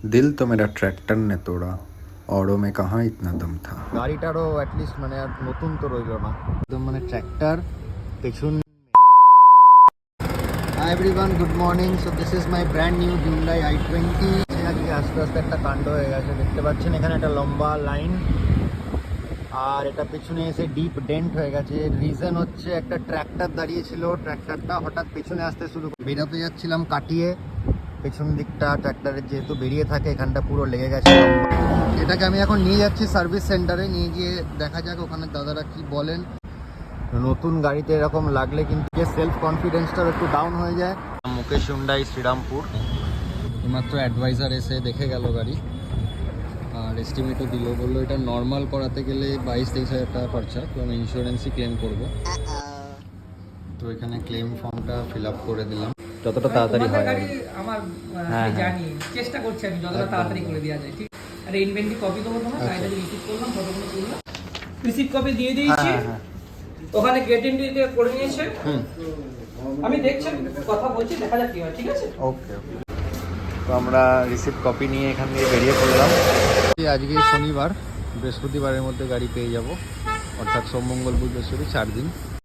दिल तो मेरा ट्रैक्टर ने तोड़ा औरों में कहाँ इतना दम था। গাড়িটারও অ্যাটলিস্ট মানে আর নতুন তো রইলো না, একদম মানে ট্র্যাক্টর পেছন। Hi everyone, good morning. So this is my brand new Hyundai i20। আজকে আস্তে আস্তে একটা কাণ্ড হয়ে গেছে, দেখতে পাচ্ছেন এখানে একটা লম্বা লাইন, আর এটা পেছনে এসে ডিপ ডেন্ট হয়ে গেছে। রিজন হচ্ছে একটা ট্র্যাক্টর দাঁড়িয়েছিল, ট্র্যাক্টরটা হঠাৎ পেছনে আসতে শুরু করে, বেরোতে যাচ্ছিলাম কাটিয়ে, পেছন দিকটা ট্র্যাক্টরের যেহেতু বেরিয়ে থাকে এখানটা পুরো লেগে গেছে। এটাকে আমি এখন নিয়ে যাচ্ছি সার্ভিস সেন্টারে, নিয়ে গিয়ে দেখা যাক ওখানে দাদারা কি বলেন। নতুন গাড়িতে এরকম লাগলে কিন্তু সেলফ কনফিডেন্সটাও একটু ডাউন হয়ে যায়। মুকেশ হুন্ডাই শ্রীরামপুর, মাত্র অ্যাডভাইজার এসে দেখে গেল গাড়ি, আর এস্টিমেটও দিল, বললো এটা নর্মাল করাতে গেলে 22-23 হাজার টাকা খরচা, তো আমি ইন্স্যুরেন্সই ক্লেম করবো। তো এখানে ক্লেম ফর্মটা ফিল আপ করে দিলাম, যতটা তাড়াতাড়ি হয় আমার জানি, চেষ্টা করছি আমি যতটা তাড়াতাড়ি করে দেওয়া যায়। ঠিক আর ইনভেন্টরি কপি দেবো তোমার, তাইলে রিসিভ করলাম, ফটোগুলো তুললাম, রিসিভ কপি দিয়ে দিয়েছি। ওখানে গেট এন্ট্রি করে নিয়েছে, আমি দেখছি কথা বলছি, দেখা যাক কি হয়। ঠিক আছে, ওকে ওকে। তো আমরা রিসিভ কপি নিয়ে এখান থেকে বেরিয়ে পড়লাম। আজকে শনিবার, বৃহস্পতিবারের মধ্যে গাড়ি পেয়ে যাব, অর্থাৎ সোম মঙ্গল বুধ বৃহস্পতি 4 দিন।